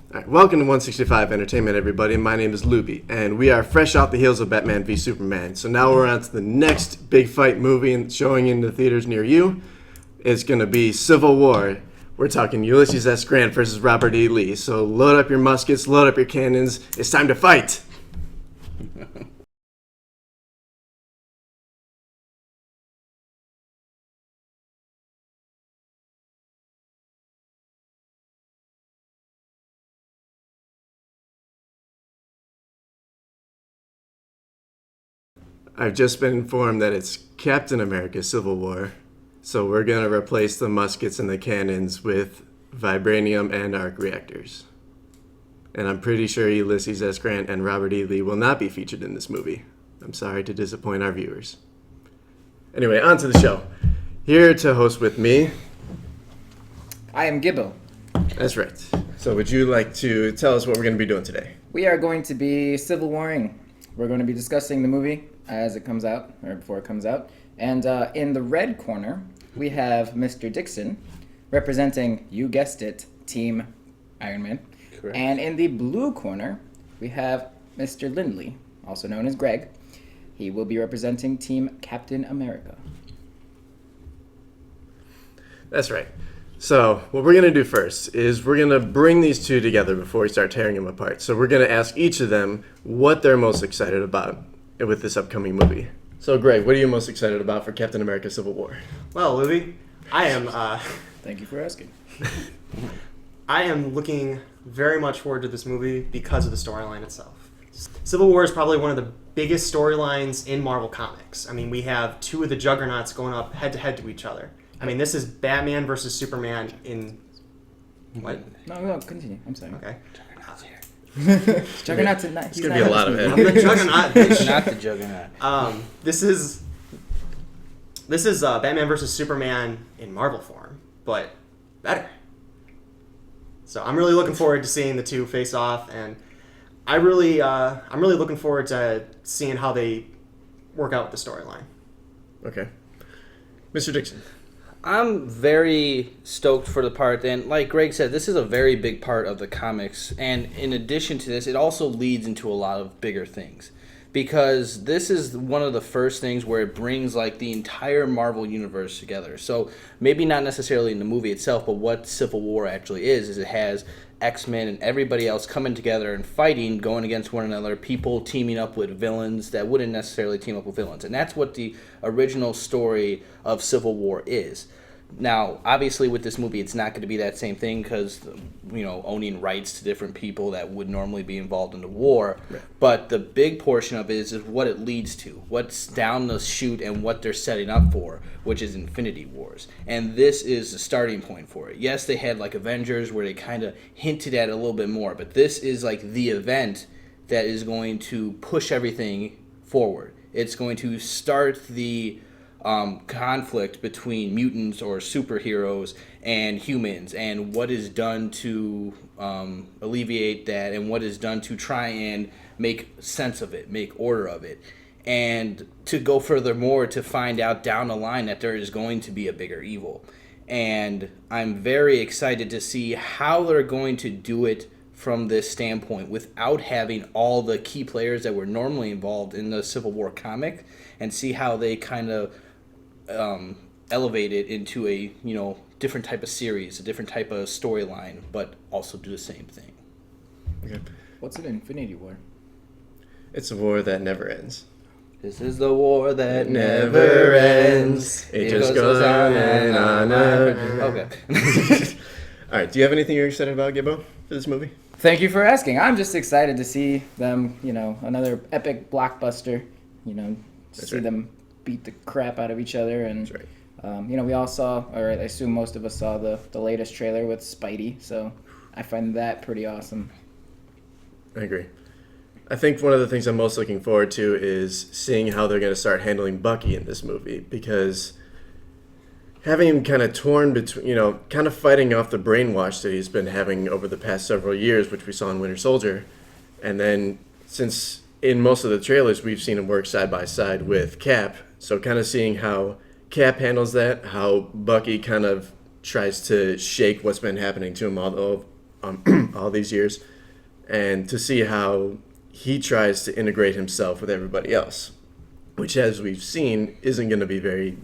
All right, welcome to 165 Entertainment, everybody. My name is Luby, and we are fresh off the heels of Batman v Superman. So now we're on to the next big fight movie and showing in the theaters near you. It's going to be Civil War. We're talking Ulysses S. Grant versus Robert E. Lee. So load up your muskets, load up your cannons. It's time to fight. I've just been informed that it's Captain America Civil War. So we're going to replace the muskets and the cannons with vibranium and arc reactors. And I'm pretty sure Ulysses S. Grant and Robert E. Lee will not be featured in this movie. I'm sorry to disappoint our viewers. Anyway, on to the show. Here to host with me. I am Gibbo. That's right. So would you like to tell us what we're going to be doing today? We are going to be Civil Warring. We're going to be discussing the movie as it comes out, or before it comes out. And in the red corner, we have Mr. Dixon, representing, you guessed it, Team Iron Man. Correct. And in the blue corner, we have Mr. Lindley, also known as Gregg. He will be representing Team Captain America. That's right. So what we're going to do first is we're going to bring these two together before we start tearing them apart. So we're going to ask each of them what they're most excited about with this upcoming movie. So Greg, what are you most excited about for Captain America Civil War? Well, Louis, I am Thank you for asking. I am looking very much forward to this movie because of the storyline itself. Civil War is probably one of the biggest storylines in Marvel Comics. I mean, we have two of the juggernauts going up head to head to each other. I mean, this is Batman versus Superman in what? No, continue. I'm sorry. Okay. Juggernaut's a nice. It's going to be a lot of it. I'm the juggernaut, bitch. Not the Juggernaut. This is Batman versus Superman in Marvel form, but better. So I'm really looking forward to seeing the two face off, and I'm really looking forward to seeing how they work out with the storyline. Okay. Mr. Dixon. I'm very stoked for the part, and like Greg said, this is a very big part of the comics, and in addition to this, it also leads into a lot of bigger things, because this is one of the first things where it brings like the entire Marvel universe together. So maybe not necessarily in the movie itself, but what Civil War actually is it has X-Men and everybody else coming together and fighting, going against one another, people teaming up with villains that wouldn't necessarily team up with villains. And that's what the original story of Civil War is. Now, obviously, with this movie, it's not going to be that same thing because, owning rights to different people that would normally be involved in the war. Right. But the big portion of it is what it leads to, what's down the chute and what they're setting up for, which is Infinity Wars. And this is the starting point for it. Yes, they had like Avengers where they kind of hinted at it a little bit more, but this is like the event that is going to push everything forward. It's going to start the conflict between mutants or superheroes and humans, and what is done to alleviate that, and what is done to try and make sense of it, make order of it, and to go furthermore to find out down the line that there is going to be a bigger evil. And I'm very excited to see how they're going to do it from this standpoint without having all the key players that were normally involved in the Civil War comic, and see how they kind of elevate it into a different type of series, a different type of storyline, but also do the same thing. Okay. What's an Infinity War? It's a war that never ends. This is the war that Never ends. It just goes on and on. Okay. All right. Do you have anything you're excited about, Gibbo, for this movie? Thank you for asking. I'm just excited to see them, another epic blockbuster, That's see right. them beat the crap out of each other. And, That's right. we all saw, or I assume most of us saw the latest trailer with Spidey. So I find that pretty awesome. I agree. I think one of the things I'm most looking forward to is seeing how they're going to start handling Bucky in this movie, because having him kind of torn between, kind of fighting off the brainwash that he's been having over the past several years, which we saw in Winter Soldier, and then since in most of the trailers we've seen him work side by side with Cap, so kind of seeing how Cap handles that, how Bucky kind of tries to shake what's been happening to him all these years, and to see how he tries to integrate himself with everybody else, which, as we've seen, isn't going to be very.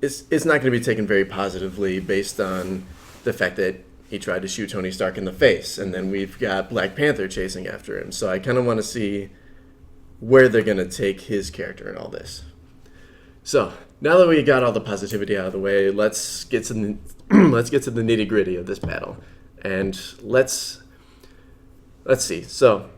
It's not going to be taken very positively based on the fact that he tried to shoot Tony Stark in the face, and then we've got Black Panther chasing after him. So I kind of want to see where they're going to take his character in all this. So now that we got all the positivity out of the way, let's get to the nitty gritty of this battle, and let's see. So,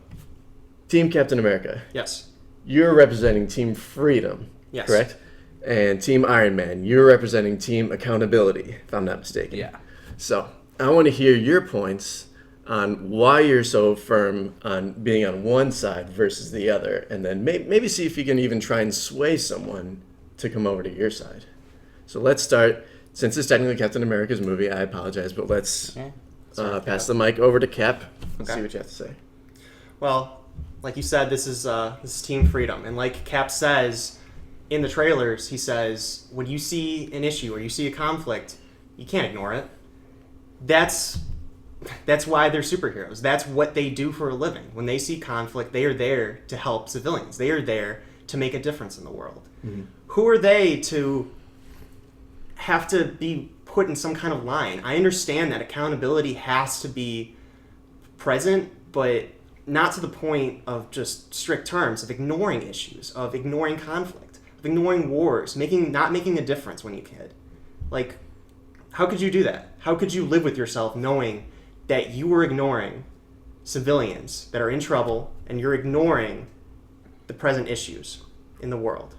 Team Captain America, Yes. you're representing Team Freedom, Yes. correct? And Team Iron Man, you're representing Team Accountability, if I'm not mistaken. Yeah. So I want to hear your points on why you're so firm on being on one side versus the other, and then maybe see if you can even try and sway someone to come over to your side. So let's start. Since it's technically Captain America's movie, I apologize, but let's pass the mic over to Cap and Okay. see what you have to say. Well, like you said, this is Team Freedom, and like Cap says in the trailers, he says when you see an issue or you see a conflict, you can't ignore it. That's why they're superheroes. That's what they do for a living. When they see conflict, they are there to help civilians. They are there to make a difference in the world. Mm-hmm. Who are they to have to be put in some kind of line? I understand that accountability has to be present, but not to the point of just strict terms, of ignoring issues, of ignoring conflict, of ignoring wars, not making a difference when you kid. Like, how could you do that? How could you live with yourself knowing that you were ignoring civilians that are in trouble and you're ignoring the present issues in the world?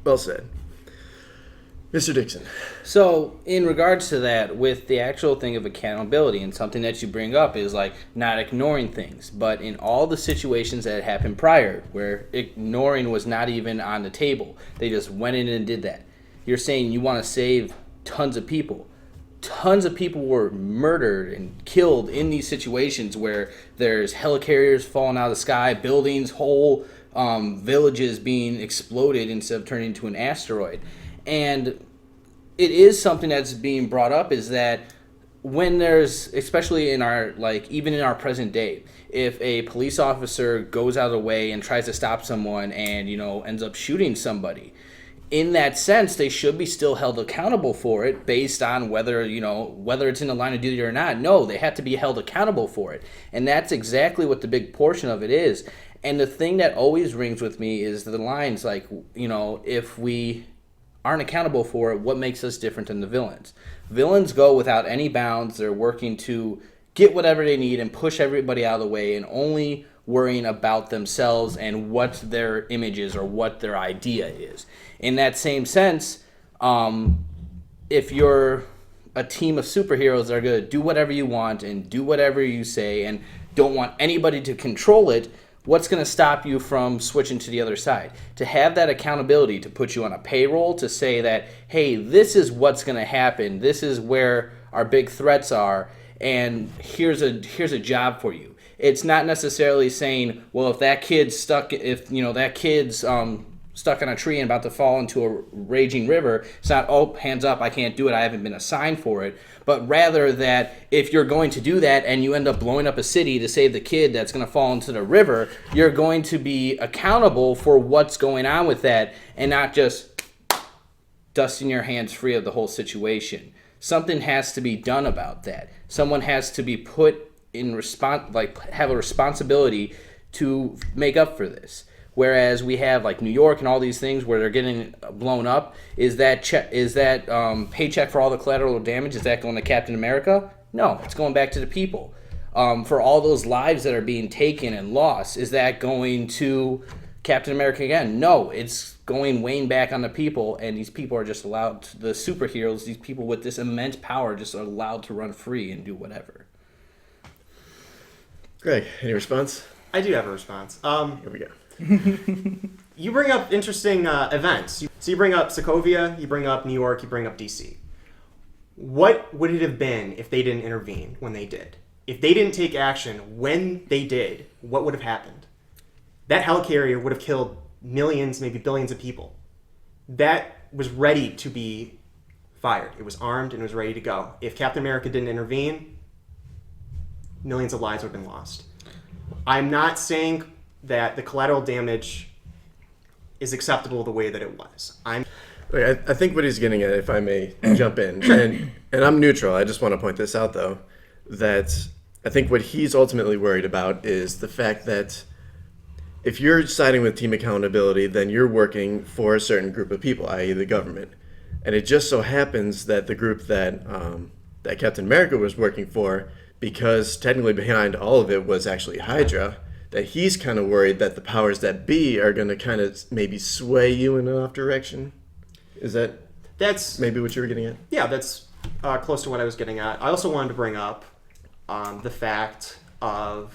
Well said. Mr. Dixon. So, in regards to that, with the actual thing of accountability, and something that you bring up is like not ignoring things, but in all the situations that happened prior, where ignoring was not even on the table, they just went in and did that. You're saying you want to save tons of people. Tons of people were murdered and killed in these situations where there's helicarriers falling out of the sky, buildings, whole villages being exploded instead of turning into an asteroid. And it is something that's being brought up, is that when there's, especially in our, like, even in our present day, if a police officer goes out of the way and tries to stop someone and, ends up shooting somebody, in that sense, they should be still held accountable for it based on whether it's in the line of duty or not. No, they have to be held accountable for it. And that's exactly what the big portion of it is. And the thing that always rings with me is the lines like, if we aren't accountable for it, what makes us different than the villains? Villains go without any bounds. They're working to get whatever they need and push everybody out of the way and only worrying about themselves and what their image is or what their idea is. In that same sense, if you're a team of superheroes that are going to do whatever you want and do whatever you say and don't want anybody to control it, what's going to stop you from switching to the other side? To have that accountability, to put you on a payroll, to say that, hey, this is what's going to happen, this is where our big threats are, and here's a job for you. It's not necessarily saying, well, if that kid's stuck on a tree and about to fall into a raging river, it's not, oh, hands up, I can't do it, I haven't been assigned for it. But rather that if you're going to do that and you end up blowing up a city to save the kid that's going to fall into the river, you're going to be accountable for what's going on with that and not just dusting your hands free of the whole situation. Something has to be done about that. Someone has to be put in have a responsibility to make up for this. Whereas we have like New York and all these things where they're getting blown up, is that paycheck for all the collateral damage, is that going to Captain America? No, it's going back to the people. For all those lives that are being taken and lost, is that going to Captain America again? No, it's going weighing back on the people, and these people are just allowed, the superheroes, these people with this immense power, just are allowed to run free and do whatever. Greg, any response? I do have a response. Here we go. You bring up interesting events. So you bring up Sokovia, you bring up New York, you bring up DC. What would it have been if they didn't intervene when they did? If they didn't take action when they did, what would have happened? That helicarrier would have killed millions, maybe billions of people. That was ready to be fired. It was armed and it was ready to go. If Captain America didn't intervene, millions of lives would have been lost. I'm not saying that the collateral damage is acceptable the way that it was. I think what he's getting at, if I may jump in, and I'm neutral, I just want to point this out, though, that I think what he's ultimately worried about is the fact that if you're siding with team accountability, then you're working for a certain group of people, i.e. the government. And it just so happens that the group that that Captain America was working for, because technically behind all of it was actually Hydra, that he's kind of worried that the powers that be are going to kind of maybe sway you in an off direction. That's maybe what you were getting at? Yeah, that's close to what I was getting at. I also wanted to bring up the fact of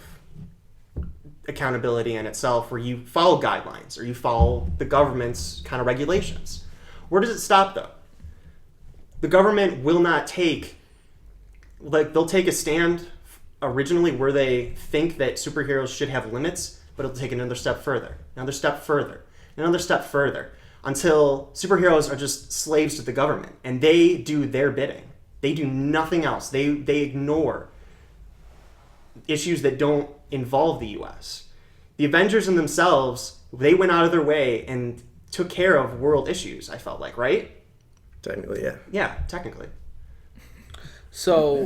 accountability in itself, where you follow guidelines or you follow the government's kind of regulations. Where does it stop, though? The government will not take, they'll take a stand originally where they think that superheroes should have limits, but it'll take another step further, another step further, another step further, until superheroes are just slaves to the government, and they do their bidding. They do nothing else. They ignore issues that don't involve the U.S. The Avengers in themselves, they went out of their way and took care of world issues, I felt like, right? Technically, yeah. Yeah, technically. So,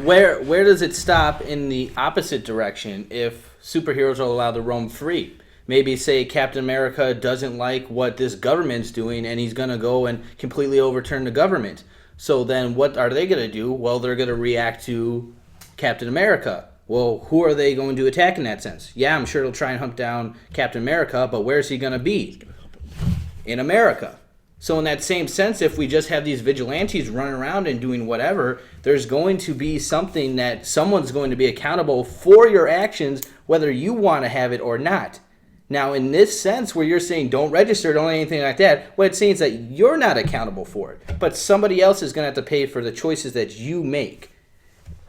where does it stop in the opposite direction if superheroes are allowed to roam free? Maybe say Captain America doesn't like what this government's doing and he's going to go and completely overturn the government. So then what are they going to do? Well, they're going to react to Captain America. Well, who are they going to attack in that sense? Yeah, I'm sure they'll try and hunt down Captain America, but where's he going to be? In America. So in that same sense, if we just have these vigilantes running around and doing whatever, there's going to be something that someone's going to be accountable for your actions, whether you want to have it or not. Now, in this sense, where you're saying don't register, don't anything like that, what it's saying is that you're not accountable for it, but somebody else is going to have to pay for the choices that you make.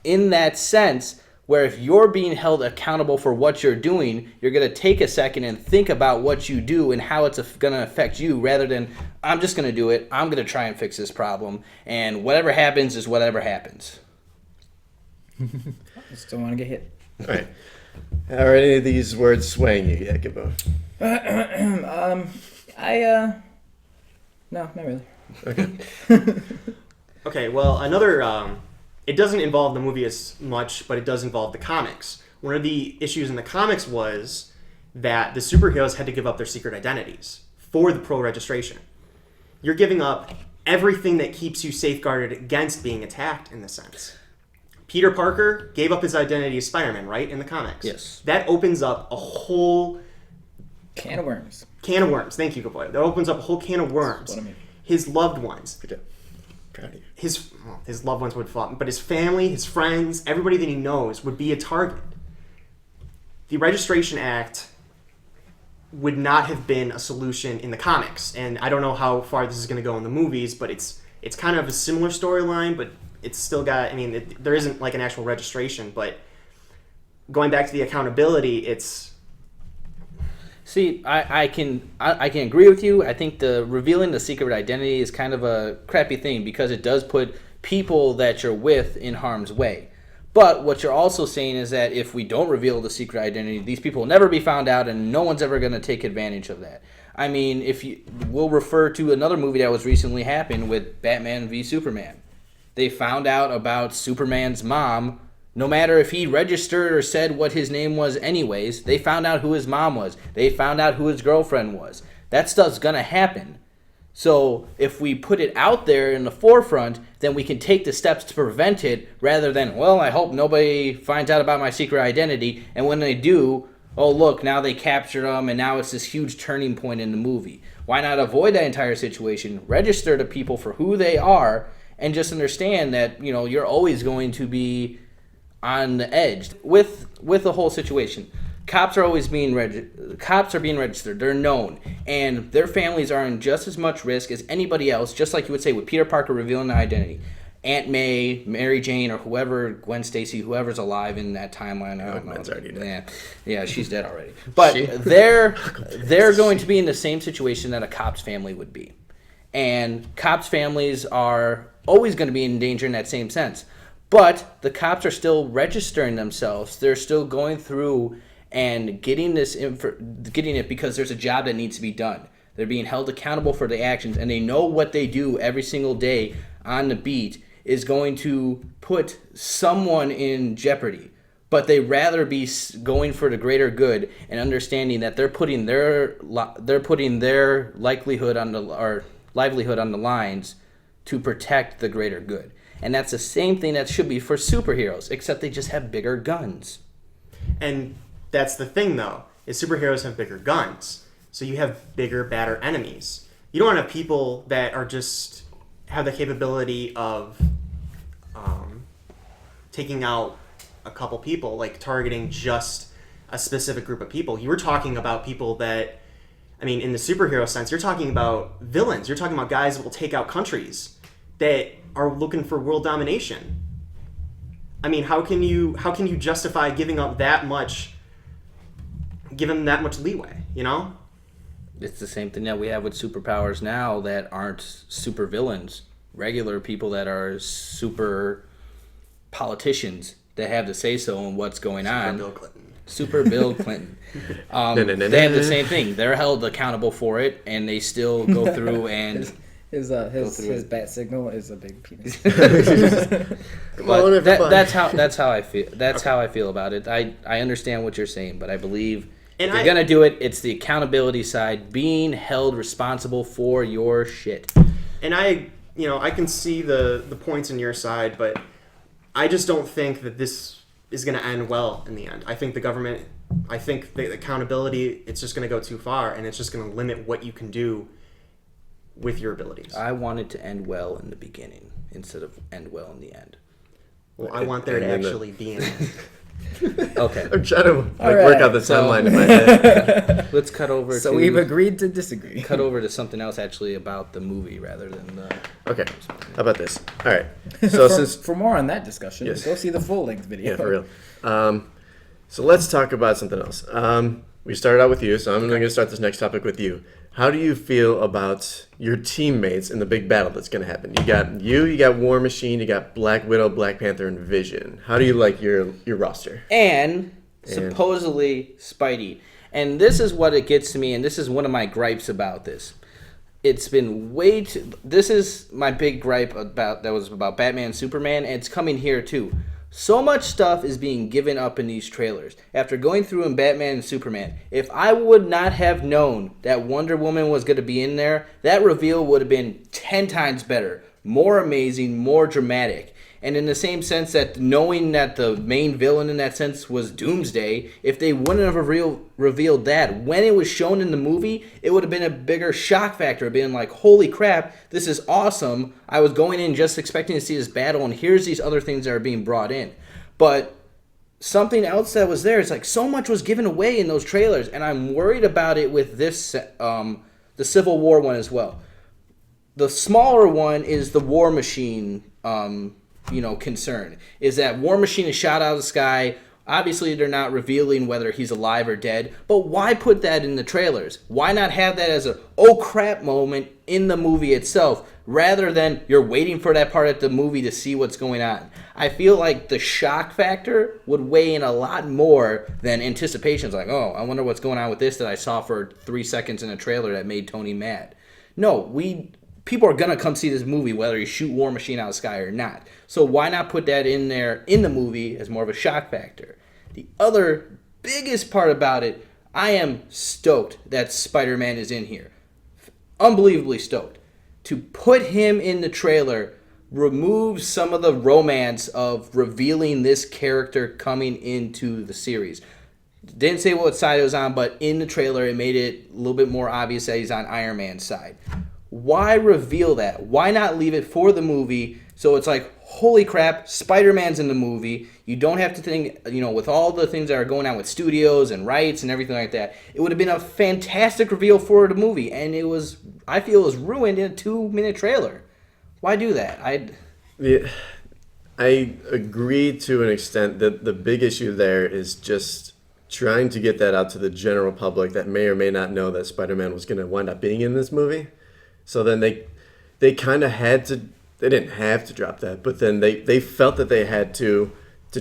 In that sense, where if you're being held accountable for what you're doing, you're going to take a second and think about what you do and how it's going to affect you, rather than, I'm just going to do it, I'm going to try and fix this problem, and whatever happens is whatever happens. Just don't want to get hit. All right. How are any of these words swaying you yet, Gibbo? No, not really. Okay. Okay, well, another, it doesn't involve the movie as much, but it does involve the comics. One of the issues in the comics was that the superheroes had to give up their secret identities for the pro registration. You're giving up everything that keeps you safeguarded against being attacked, in the sense. Peter Parker gave up his identity as Spider-Man, right, in the comics? Yes. That opens up a whole Can of worms. can of worms. Thank you, good boy. That opens up a whole can of worms. That's what I mean. His loved ones. Good job. Proud of you. His loved ones would fall, but his family, his friends, everybody that he knows would be a target. The Registration Act would not have been a solution in the comics, and I don't know how far this is going to go in the movies, but it's kind of a similar storyline, but it's still got, I mean, there isn't like an actual registration, but going back to the accountability, it's... See, I can agree with you. I think the revealing the secret identity is kind of a crappy thing because it does put people that you're with in harm's way. But what you're also saying is that if we don't reveal the secret identity, these people will never be found out and no one's ever going to take advantage of that. I mean, we'll refer to another movie that was recently happened with Batman v Superman. They found out about Superman's mom. No matter if he registered or said what his name was anyways, they found out who his mom was. They found out who his girlfriend was. That stuff's going to happen. So if we put it out there in the forefront, then we can take the steps to prevent it rather than, well, I hope nobody finds out about my secret identity. And when they do, oh, look, now they captured them and now it's this huge turning point in the movie. Why not avoid that entire situation? Register to people for who they are and just understand that, you know, you're always going to be on the edge with the whole situation. Cops are always being registered. They're known, and their families are in just as much risk as anybody else. Just like you would say with Peter Parker revealing the identity, Aunt May, Mary Jane, or whoever, Gwen Stacy, whoever's alive in that timeline. I don't know. Gwen's already dead. Yeah, she's dead already. But they're going to be in the same situation that a cop's family would be. and cops' families are always going to be in danger in that same sense. But the cops are still registering themselves. They're still going through and getting getting it because there's a job that needs to be done. They're being held accountable for the actions, and they know what they do every single day on the beat is going to put someone in jeopardy. But they rather be going for the greater good and understanding that they're putting their livelihood on the lines to protect the greater good. And that's the same thing that should be for superheroes, except they just have bigger guns. And that's the thing, though, is superheroes have bigger guns. So you have bigger, badder enemies. You don't want to have people that are just have the capability of taking out a couple people, like targeting just a specific group of people. You were talking about people that, I mean, in the superhero sense, you're talking about villains. You're talking about guys that will take out countries that are looking for world domination. I mean, how can you justify giving them that much leeway, you know? It's the same thing that we have with superpowers now that aren't super villains. Regular people that are super politicians that have to say so on what's going on. Bill Clinton. Super Bill Clinton. They have the same thing. They're held accountable for it, and they still go through and... His bat signal is a big penis. But that's how I feel. That's how I feel about it. I understand what you're saying, but I believe if you're gonna do it, it's the accountability side, being held responsible for your shit. And I can see the points in your side, but I just don't think that this is going to end well in the end. I think the accountability, it's just going to go too far, and it's just going to limit what you can do with your abilities. I want it to end well in the beginning instead of end well in the end. Well, I want there to actually be an end. Okay. I'm trying to work out the timeline in my head. Let's cut over So we've agreed to disagree. Cut over to something else actually about the movie rather than the... Okay. How about this? All right. So for more on that discussion, Yes. go see the full-length video. Yeah, for real. So let's talk about something else. We started out with you, so I'm going to start this next topic with you. How do you feel about your teammates in the big battle that's going to happen? You got War Machine, you got Black Widow, Black Panther, and Vision. How do you like your roster? And supposedly Spidey. And this is what it gets to me, and this is one of my gripes about this. It's been way too... This is my big gripe about Batman and Superman, and it's coming here too. So much stuff is being given up in these trailers. After going through in Batman and Superman, if I would not have known that Wonder Woman was going to be in there, that reveal would have been 10 times better, more amazing, more dramatic. And in the same sense that knowing that the main villain in that sense was Doomsday, if they wouldn't have revealed that, when it was shown in the movie, it would have been a bigger shock factor, being like, holy crap, this is awesome. I was going in just expecting to see this battle, and here's these other things that are being brought in. But something else that was there, it's like so much was given away in those trailers, and I'm worried about it with this, the Civil War one as well. The smaller one is the War Machine concern, is that War Machine is shot out of the sky. Obviously, they're not revealing whether he's alive or dead, but why put that in the trailers? Why not have that as a oh crap moment in the movie itself, rather than you're waiting for that part of the movie to see what's going on? I feel like the shock factor would weigh in a lot more than anticipation. It's like, oh, I wonder what's going on with this that I saw for 3 seconds in a trailer that made Tony mad. No, people are going to come see this movie whether you shoot War Machine out of the sky or not. So why not put that in there in the movie as more of a shock factor? The other biggest part about it, I am stoked that Spider-Man is in here. Unbelievably stoked. To put him in the trailer removes some of the romance of revealing this character coming into the series. Didn't say what side it was on, but in the trailer it made it a little bit more obvious that he's on Iron Man's side. Why reveal that? Why not leave it for the movie so it's like, holy crap, Spider-Man's in the movie. You don't have to think, with all the things that are going on with studios and rights and everything like that, it would have been a fantastic reveal for the movie, and I feel it was ruined in a 2-minute trailer. Why do that? I agree to an extent that the big issue there is just trying to get that out to the general public that may or may not know that Spider-Man was going to wind up being in this movie. So then they kind of had to. They didn't have to drop that, but then they felt that they had to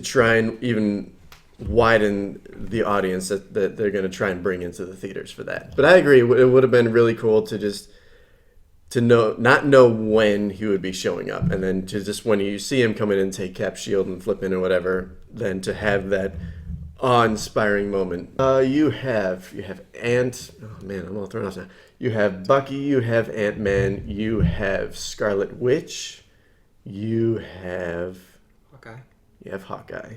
try and even widen the audience that they're going to try and bring into the theaters for that. But I agree, it would have been really cool to not know when he would be showing up, and then to just when you see him come in and take Cap's shield and flip in or whatever, then to have that awe-inspiring moment. You have Ant. Oh man, I'm all thrown off now. You have Bucky. You have Ant-Man. You have Scarlet Witch. You have Okay. You have Hawkeye.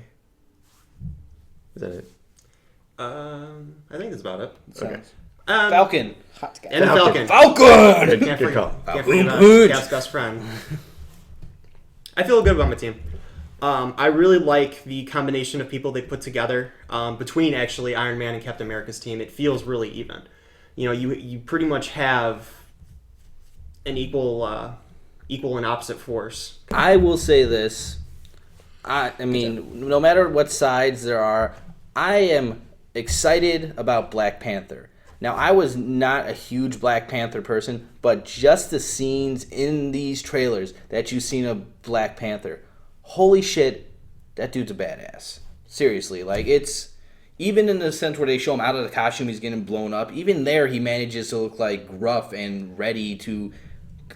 Is that it? I think that's about it. Okay. Falcon. Hot guy. And a Falcon. Falcon! Good call. Can't forget about Cap's best friend. I feel good about my team. I really like the combination of people they put together between actually Iron Man and Captain America's team. It feels really even. You know, you pretty much have an equal and opposite force. I will say this. I mean, no matter what sides there are, I am excited about Black Panther. Now, I was not a huge Black Panther person, but just the scenes in these trailers that you've seen of Black Panther, holy shit, that dude's a badass. Seriously, like, it's... Even in the sense where they show him out of the costume, he's getting blown up, even there he manages to look, like, gruff and ready to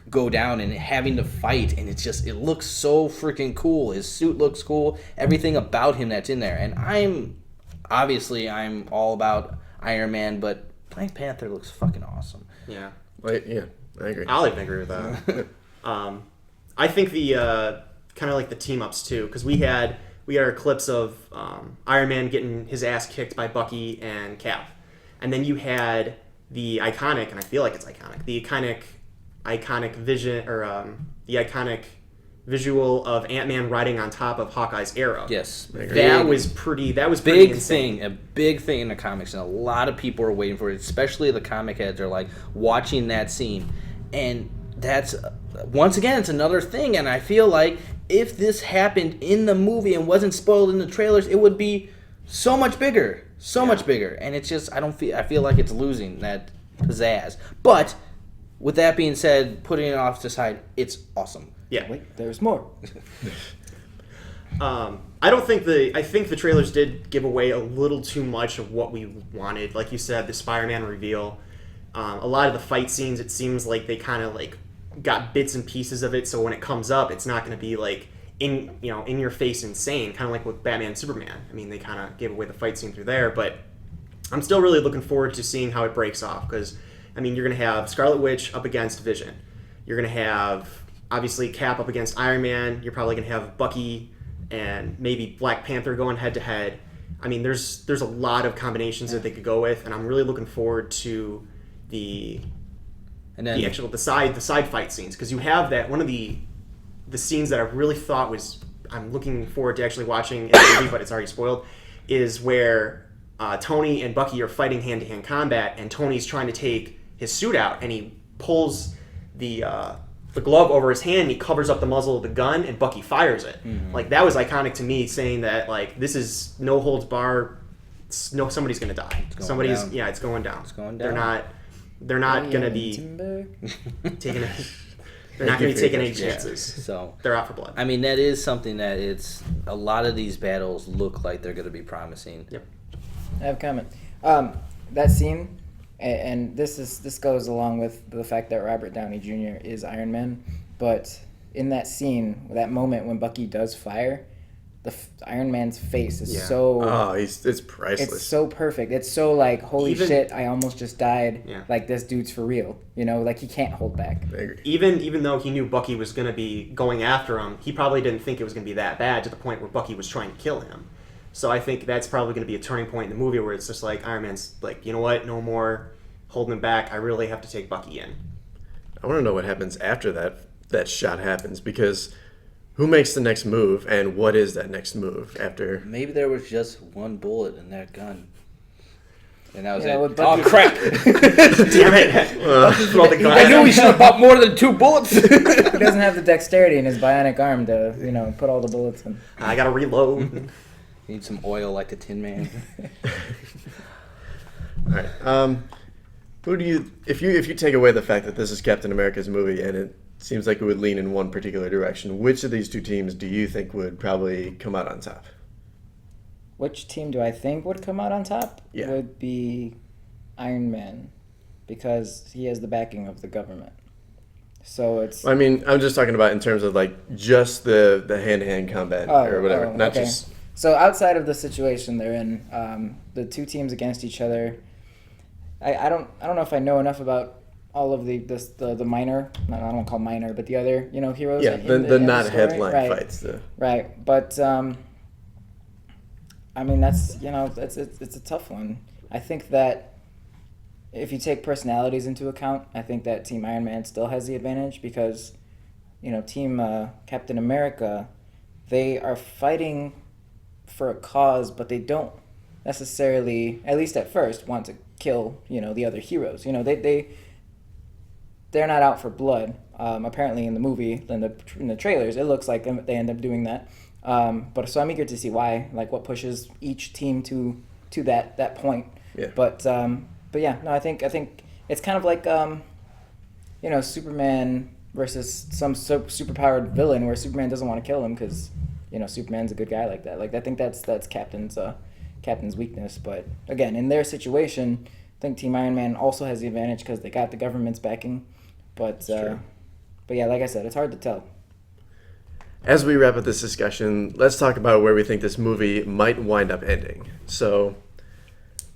go down and having to fight, and it's just, it looks so freaking cool. His suit looks cool, everything about him that's in there. And I'm all about Iron Man, but Black Panther looks fucking awesome. Yeah. Yeah, I agree. I'll even agree with that. I think the kind of like the team ups too, because we had our clips of Iron Man getting his ass kicked by Bucky and Cap, and then you had the iconic, and I feel like it's iconic, the iconic vision or the iconic visual of Ant-Man riding on top of Hawkeye's arrow. Yes, that was pretty big insane. thing, a big thing in the comics, and a lot of people are waiting for it. Especially the comic heads are like watching that scene, and that's once again it's another thing. And I feel like if this happened in the movie and wasn't spoiled in the trailers, it would be so much bigger, much bigger. And it's just I feel like it's losing that pizzazz. But with that being said, putting it off to the side, it's awesome. Yeah. Wait, there's more. I think the trailers did give away a little too much of what we wanted. Like you said, the Spider-Man reveal. A lot of the fight scenes, it seems like they kind of like got bits and pieces of it. So when it comes up, it's not going to be like in your face insane, kind of like with Batman and Superman. I mean, they kind of gave away the fight scene through there, but I'm still really looking forward to seeing how it breaks off because, I mean, you're going to have Scarlet Witch up against Vision. You're going to have obviously Cap up against Iron Man. You're probably going to have Bucky and maybe Black Panther going head to head. I mean, there's a lot of combinations that they could go with, and I'm really looking forward to the side fight scenes because you have that one of the scenes that I really thought I'm looking forward to actually watching in the movie, but it's already spoiled, is where Tony and Bucky are fighting hand-to-hand combat, and Tony's trying to take his suit out, and he pulls the glove over his hand, and he covers up the muzzle of the gun, and Bucky fires it. Mm-hmm. Like, that was iconic to me, saying that, like, this is no holds bar. Somebody's going to die. It's going down. It's going down. It's going down. They're not going to be taking any chances. So they're out for blood. I mean, that is something that it's a lot of these battles look like they're going to be promising. Yep. I have a comment. That scene, and this goes along with the fact that Robert Downey Jr. is Iron Man, but in that scene, that moment when Bucky does fire, Iron Man's face is so... it's priceless. It's so perfect. It's so like, holy shit, I almost just died. Yeah. Like, this dude's for real. You know, like, he can't hold back. I agree. Even though he knew Bucky was going to be going after him, he probably didn't think it was going to be that bad to the point where Bucky was trying to kill him. So I think that's probably going to be a turning point in the movie where it's just like, Iron Man's like, you know what, no more holding him back. I really have to take Bucky in. I want to know what happens after that shot happens, because... who makes the next move, and what is that next move after? Maybe there was just one bullet in that gun. And that was it. Oh, crap. Damn it. Throw the gun. I knew we should have bought more than 2 bullets. He doesn't have the dexterity in his bionic arm to, put all the bullets in. I got to reload. Need some oil like the Tin Man. All right. Who do you... If you take away the fact that this is Captain America's movie and seems like it would lean in one particular direction. Which of these two teams do you think would probably come out on top? Which team do I think would come out on top? Yeah. Would be Iron Man, because he has the backing of the government. So it's... I mean, I'm just talking about in terms of like just the hand-to-hand combat or whatever, not okay. just... So outside of the situation they're in, the two teams against each other, I don't know if I know enough about all of the minor, I don't want to call minor, but the other heroes. Yeah, in the in not story. headline Right. fights. Right, but I mean that's it's a tough one. I think that if you take personalities into account, I think that Team Iron Man still has the advantage because Team Captain America, they are fighting for a cause, but they don't necessarily, at least at first, want to kill the other heroes. They're not out for blood. Apparently in the movie, in the trailers, it looks like they end up doing that. But so I'm eager to see why, like what pushes each team to that point. Yeah. But yeah, no, I think it's kind of like Superman versus some superpowered villain where Superman doesn't want to kill him because Superman's a good guy like that. Like I think that's Captain's weakness. But again, in their situation, I think Team Iron Man also has the advantage because they got the government's backing. But yeah, like I said, it's hard to tell. As we wrap up this discussion, let's talk about where we think this movie might wind up ending. So,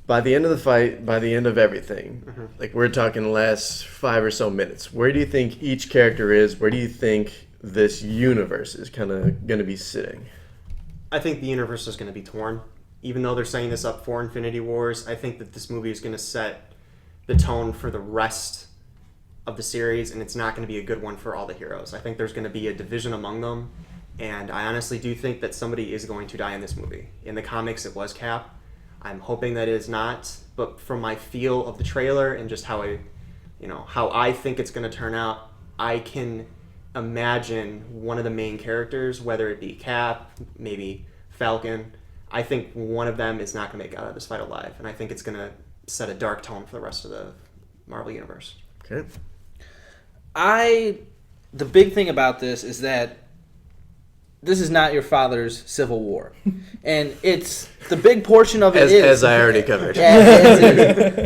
by the end of the fight, by the end of everything, like we're talking the last 5 or so minutes, where do you think each character is? Where do you think this universe is kind of going to be sitting? I think the universe is going to be torn. Even though they're setting this up for Infinity Wars, I think that this movie is going to set the tone for the rest of the series, and it's not going to be a good one for all the heroes. I think there's going to be a division among them, and I honestly do think that somebody is going to die in this movie. In the comics, it was Cap. I'm hoping that it is not, but from my feel of the trailer and just how I think it's going to turn out, I can imagine one of the main characters, whether it be Cap, maybe Falcon. I think one of them is not going to make it out of this fight alive, and I think it's going to set a dark tone for the rest of the Marvel Universe. Okay. The big thing about this is that this is not your father's Civil War, and it's the big portion of it as I already covered.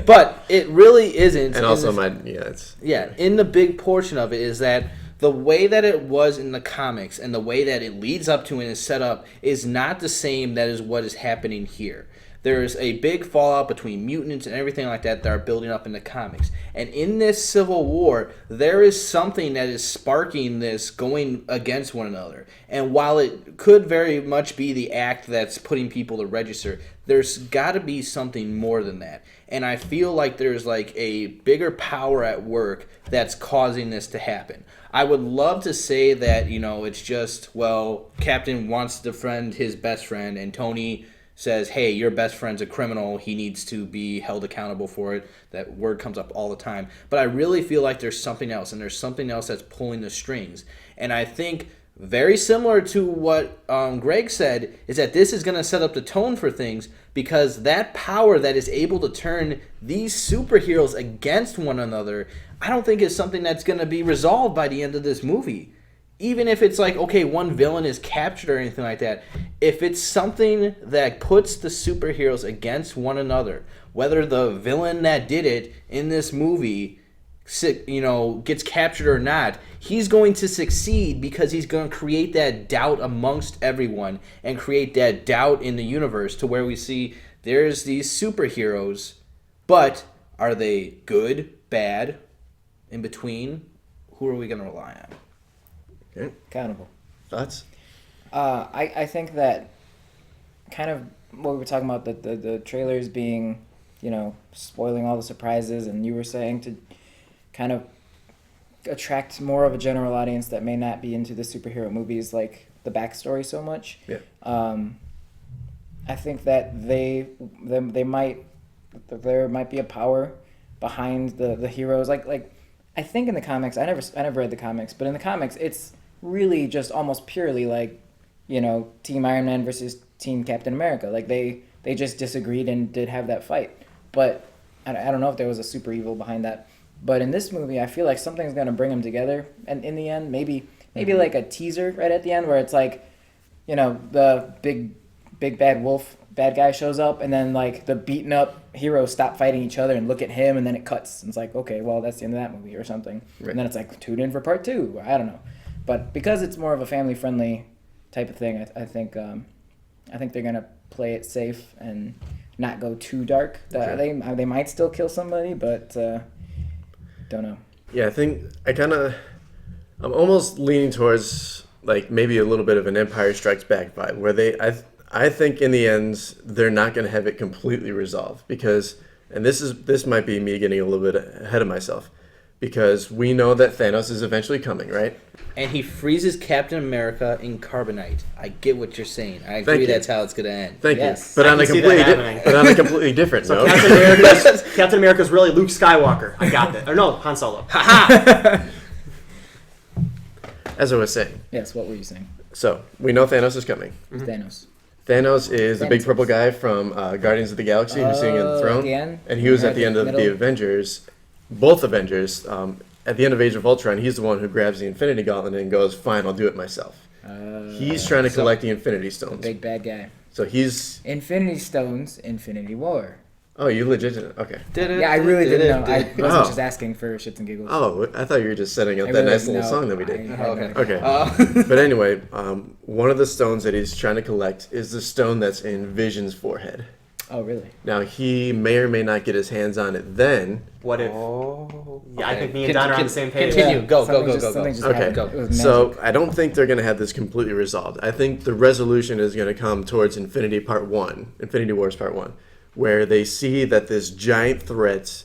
But it really isn't. And also in the big portion of it is that the way that it was in the comics and the way that it leads up to and is set up is not the same that is what is happening here. There's a big fallout between mutants and everything like that are building up in the comics. And in this Civil War, there is something that is sparking this going against one another. And while it could very much be the act that's putting people to register, there's got to be something more than that. And I feel like there's like a bigger power at work that's causing this to happen. I would love to say that, it's just, Captain wants to defend his best friend and Tony says, hey, your best friend's a criminal, he needs to be held accountable for it. That word comes up all the time. But I really feel like there's something else, and there's something else that's pulling the strings. And I think very similar to what Gregg said, is that this is going to set up the tone for things because that power that is able to turn these superheroes against one another, I don't think is something that's going to be resolved by the end of this movie. Even if it's like, okay, one villain is captured or anything like that, if it's something that puts the superheroes against one another, whether the villain that did it in this movie, gets captured or not, he's going to succeed because he's going to create that doubt amongst everyone and create that doubt in the universe to where we see there's these superheroes, but are they good, bad, in between? Who are we going to rely on? Okay. Accountable. Thoughts? I think that kind of what we were talking about, the trailers being, spoiling all the surprises, and you were saying to kind of attract more of a general audience that may not be into the superhero movies, like the backstory so much. Yeah. I think that there might be a power behind the heroes. Like I think in the comics, I never read the comics, but in the comics, it's really just almost purely like, Team Iron Man versus Team Captain America. Like they just disagreed and did have that fight. But I don't know if there was a super evil behind that. But in this movie, I feel like something's gonna bring them together, and in the end, maybe like a teaser right at the end where it's like, the big bad wolf bad guy shows up, and then like the beaten up heroes stop fighting each other and look at him, and then it cuts. And it's like, okay, well, that's the end of that movie or something. Right. And then it's like, tune in for part 2. I don't know, but because it's more of a family friendly type of thing, I think they're gonna play it safe and not go too dark. They might still kill somebody, but don't know. Yeah, I think I'm almost leaning towards like maybe a little bit of an Empire Strikes Back vibe, where I think in the end they're not going to have it completely resolved because, and this might be me getting a little bit ahead of myself, because we know that Thanos is eventually coming, right? And he freezes Captain America in carbonite. I get what you're saying. I agree that's how it's going to end. Thank yes. you. But on a completely different so note. Captain America's really Luke Skywalker. I got that. Or no, Han Solo. Ha As I was saying. Yes, what were you saying? So, we know Thanos is coming. Mm-hmm. Thanos is the big purple guy from Guardians of the Galaxy who's sitting in the throne. Again? And he was at the end of the Avengers, both Avengers. At the end of Age of Ultron, he's the one who grabs the Infinity Gauntlet and goes, fine, I'll do it myself. He's trying to collect the Infinity Stones. Big bad guy. So he's... Infinity Stones, Infinity War. Oh, you legit didn't? Okay. Yeah, I really didn't know. I wasn't just asking for shits and giggles. Oh, I thought you were just setting up that nice little song that we did. Okay. But anyway, one of the stones that he's trying to collect is the stone that's in Vision's forehead. Oh, really? Now, he may or may not get his hands on it then. What if... Yeah, I think me and Don are on the same page. Continue. Go. Okay. So, I don't think they're going to have this completely resolved. I think the resolution is going to come towards Infinity Wars Part 1, where they see that this giant threat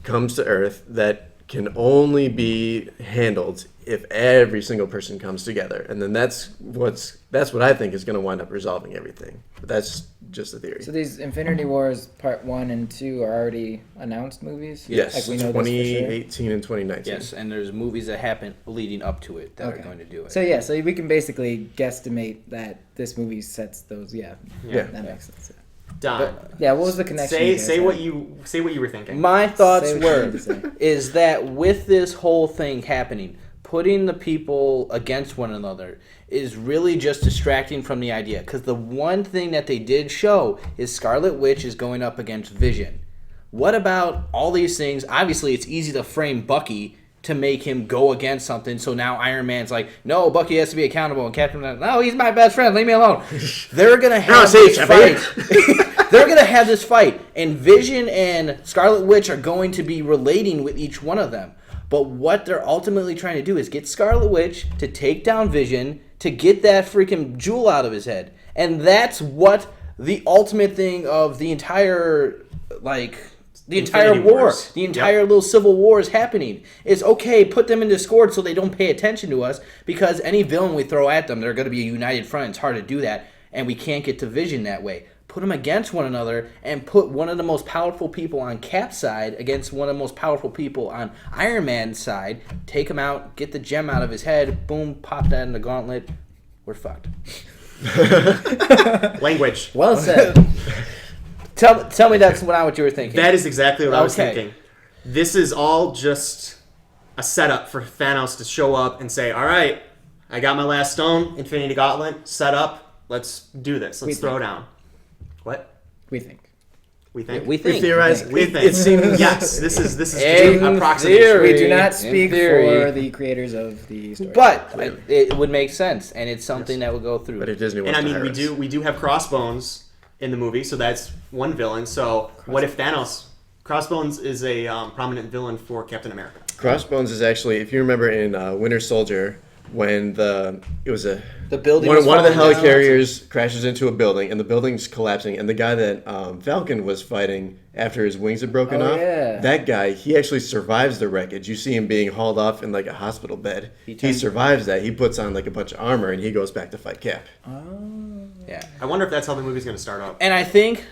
comes to Earth that can only be handled if every single person comes together. And then that's what I think is going to wind up resolving everything. But that's just a theory. So these Infinity Wars Part 1 and 2 are already announced movies? Yes, like we know 2018 and 2019. Yes, and there's movies that happen leading up to it that are going to do it. So we can basically guesstimate that this movie sets those. Yeah. That makes sense. Don. What was the connection? Say what you were thinking. My thoughts is that with this whole thing happening, putting the people against one another is really just distracting from the idea. Because the one thing that they did show is Scarlet Witch is going up against Vision. What about all these things? Obviously, it's easy to frame Bucky to make him go against something. So now Iron Man's like, no, Bucky has to be accountable. And Captain America, no, he's my best friend. Leave me alone. They're going to have this fight. They're going to have this fight. And Vision and Scarlet Witch are going to be relating with each one of them. But what they're ultimately trying to do is get Scarlet Witch to take down Vision, to get that freaking jewel out of his head. And that's what the ultimate thing of the entire, the entire war, the entire little civil war is happening. Is okay, put them in discord so they don't pay attention to us, because any villain we throw at them, they're going to be a united front. It's hard to do that, and we can't get to Vision that way. Put them against one another and put one of the most powerful people on Cap's side against one of the most powerful people on Iron Man's side. Take him out, get the gem out of his head, boom, pop that in the gauntlet. We're fucked. Language. Well said. Tell me that's not what you were thinking. That is exactly what I was thinking. This is all just a setup for Thanos to show up and say, all right, I got my last stone, Infinity Gauntlet, set up, let's do this. Let's throw down. What? We think. We think. We think. We theorize. We think. It seems. Yes, this is In approximation. theory. We do not speak for the creators of the story. But it would make sense, and it's something that will go through. But if Disney And wants I mean, to hire us. we do have Crossbones in the movie, so that's one villain. So what if Thanos? Crossbones is a prominent villain for Captain America. Crossbones is actually, if you remember in Winter Soldier, when the building one of the helicarriers crashes into a building and the building's collapsing, and the guy that Falcon was fighting after his wings had broken off, that guy, he actually survives the wreckage. You see him being hauled off in like a hospital bed. He survives that. He puts on like a bunch of armor and he goes back to fight Cap. Yeah. I wonder if that's how the movie's going to start out. And I think,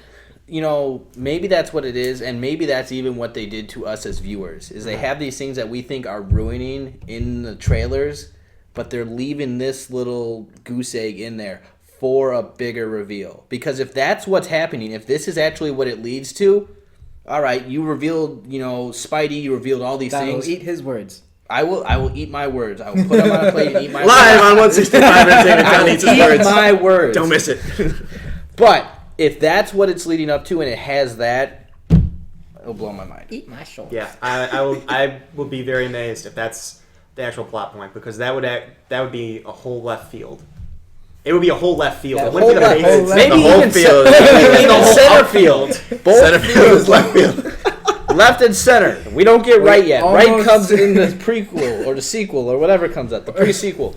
maybe that's what it is, and maybe that's even what they did to us as viewers, is they have these things that we think are ruining in the trailers, but they're leaving this little goose egg in there for a bigger reveal. Because if that's what's happening, if this is actually what it leads to, all right, you revealed, Spidey, you revealed all these Donald things. will eat his words. I will eat my words. I will put them on a plate and eat my Live words. on 165 Entertainment, I John will eats his eat words. my words. Don't miss it. But if that's what it's leading up to and it has that, it'll blow my mind. Eat my shoulders. Yeah, I will be very amazed if that's the actual plot point, because that would be a whole left field. It would be a whole left field. That It wouldn't be the whole basis. left- Maybe The whole even field. maybe even The whole center outfield. field. Both Center field is left field. left and center. We don't get right yet. Right almost- comes in the prequel or the sequel or whatever comes out. The pre-sequel.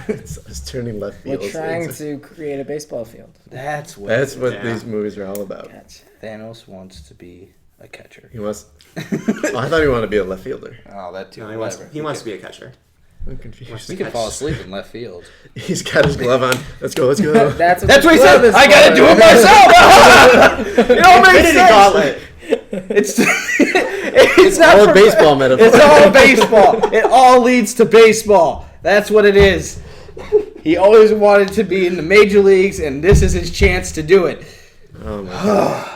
It's turning left We're field. trying to create a baseball field. That's what That's what these movies are all about. Gotcha. Thanos wants to be a catcher. He wants. Oh, I thought he wanted to be a left fielder. Oh, that too. No, Whatever. he wants to be a catcher. I'm confused. He can fall asleep in left field. He's got his glove on. Let's go. Let's go. That's That's what he said. is I gotta do it myself. It all makes Infinity sense. Gauntlet. It's not all for- baseball metaphor. It's all baseball. It all leads to baseball. That's what it is. He always wanted to be in the major leagues, and this is his chance to do it. Oh my god.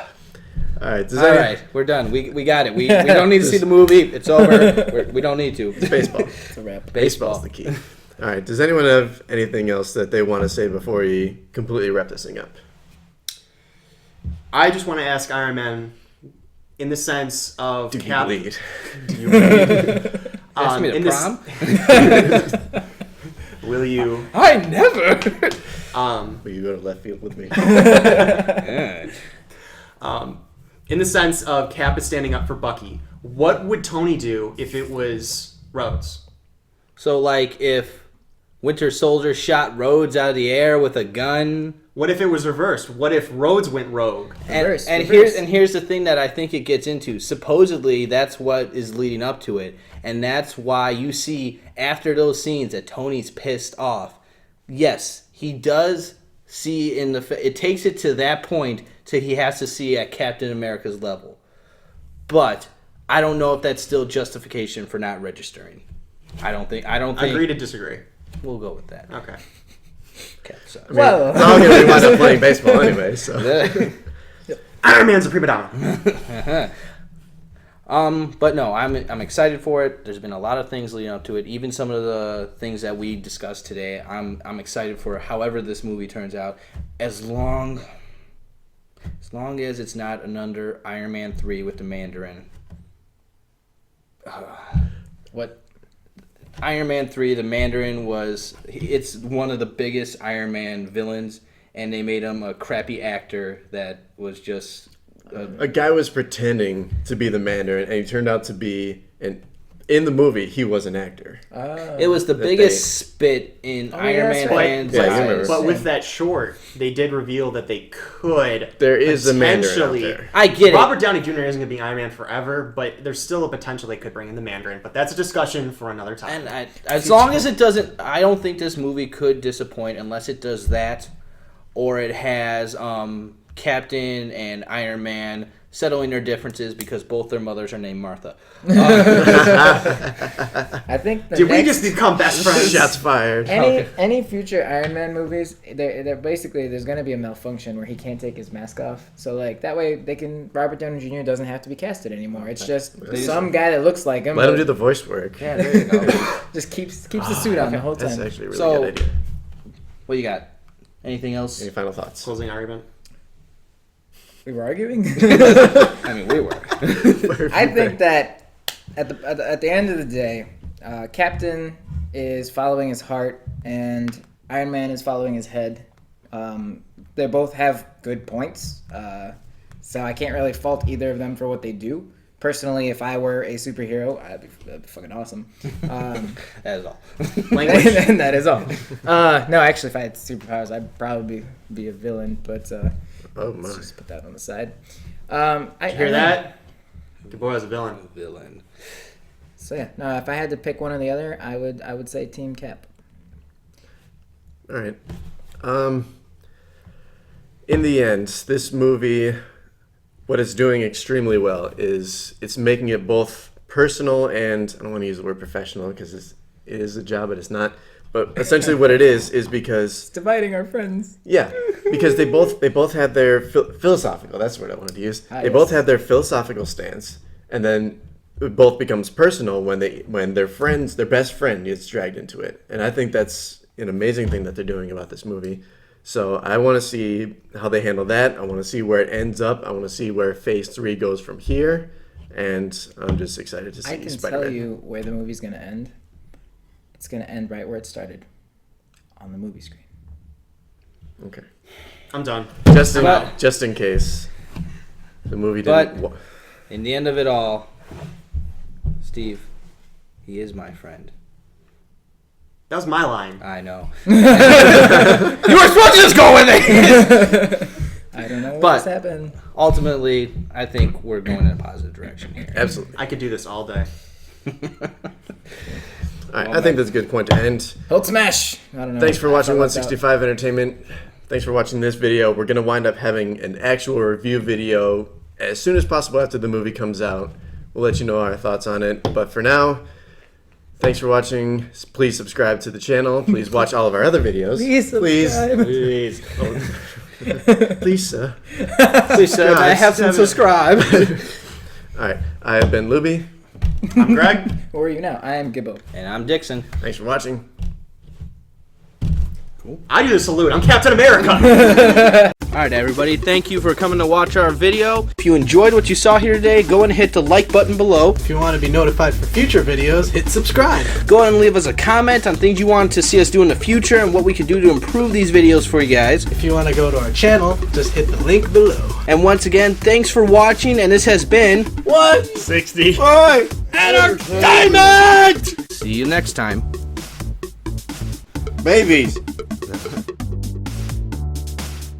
All right. All right, we're done. We got it. We don't need to see the movie. It's over. We don't need to. It's baseball. It's a wrap. Baseball's the key. All right. Does anyone have anything else that they want to say before we completely wrap this thing up? I just want to ask Iron Man, in the sense of Do Cap. you bleed? Do you bleed? Ask me to in prom. Will you? I never. Will you go to left field with me? Yeah. In the sense of Cap is standing up for Bucky, what would Tony do if it was Rhodes? So, like, if Winter Soldier shot Rhodes out of the air with a gun, What if it was reversed? What if Rhodes went rogue? Reverse, and reverse. here's the thing that I think it gets into. Supposedly, that's what is leading up to it, and that's why you see after those scenes that Tony's pissed off. Yes, he does see in the. It takes it to that point till he has to see at Captain America's level, but I don't know if that's still justification for not registering. I don't think. Agree to disagree. We'll go with that. Okay. Okay, so. Well, It's all going to wind up playing baseball anyway. So. Iron Man's a prima donna. But no, I'm excited for it. There's been a lot of things leading up to it. Even some of the things that we discussed today. I'm excited for however this movie turns out. As long as it's not another Iron Man 3 with the Mandarin. what? Iron Man 3, the Mandarin it's one of the biggest Iron Man villains, and they made him a crappy actor that was just A guy was pretending to be the Mandarin, and he turned out to be in the movie. He was an actor. it was the That biggest spit in Oh, Iron yeah, Man that's right. fans' Yeah, you eyes. remember. But with that short, they did reveal that they could. There is a Mandarin out potentially- there. I get it. Robert Downey Jr. isn't going to be Iron Man forever, but there's still a potential they could bring in the Mandarin. But that's a discussion for another time. And as long as it doesn't, I don't think this movie could disappoint unless it does that, or it has Captain and Iron Man settling their differences because both their mothers are named Martha. I think the Did we next- just become best friends? Shots fired. any future Iron Man movies, they're basically there's gonna be a malfunction where he can't take his mask off. So like that way Robert Downey Jr. doesn't have to be casted anymore. It's just some guy that looks like him. Let him but- do the voice work. Yeah, there you go. Just keeps the suit on the whole That's time. actually a really So- good idea. What you got? Anything else? Any final thoughts? Closing argument. We were arguing. I mean, we were. I think that at the end of the day, Captain is following his heart and Iron Man is following his head. They both have good points, so I can't really fault either of them for what they do. Personally, if I were a superhero, that'd be fucking awesome. That is all. Language. And that is all. No, actually, if I had superpowers, I'd probably be a villain, but Oh my. let's just put that on the side. You hear that? Your boy was a villain. Villain. So yeah, no, if I had to pick one or the other, I would say Team Cap. All right. In the end, this movie, what it's doing extremely well is it's making it both personal and I don't want to use the word professional because it is a job, but it's not. But essentially, what it is because It's dividing our friends. yeah, because they both had their philosophical. That's what I wanted to use. They both had their philosophical stance, and then it both becomes personal when their best friend gets dragged into it. And I think that's an amazing thing that they're doing about this movie. So I want to see how they handle that. I want to see where it ends up. I want to see where Phase 3 goes from here. And I'm just excited to see I can Spider-Man. tell you where the movie's going to end. It's going to end right where it started, on the movie screen. Okay. I'm done. Just in case the movie didn't. But in the end of it all, Steve, he is my friend. That was my line. I know. You were supposed to just go with it. I don't know But- what's happened. Ultimately, I think we're going in a positive direction here. Absolutely. I could do this all day. All right. I think that's a good point to end. Hulk smash! I don't know. Thanks for I watching thought about 165 Entertainment. Thanks for watching this video. We're going to wind up having an actual review video as soon as possible after the movie comes out. We'll let you know our thoughts on it. But for now, thanks for watching. Please subscribe to the channel. Please watch all of our other videos. Please subscribe. Please. Oh. Please, sir. Please, sir, I have to subscribe. All right. I have been Luby. I'm Greg. Where are you now? I am Gibbo. And I'm Dixon. Thanks for watching. I do the salute. I'm Captain America. All right, everybody. Thank you for coming to watch our video. If you enjoyed what you saw here today, go ahead and hit the like button below. If you want to be notified for future videos, hit subscribe. Go ahead and leave us a comment on things you want to see us do in the future and what we can do to improve these videos for you guys. If you want to go to our channel, just hit the link below. And once again, thanks for watching, and this has been 165 Entertainment! See you next time. Babies.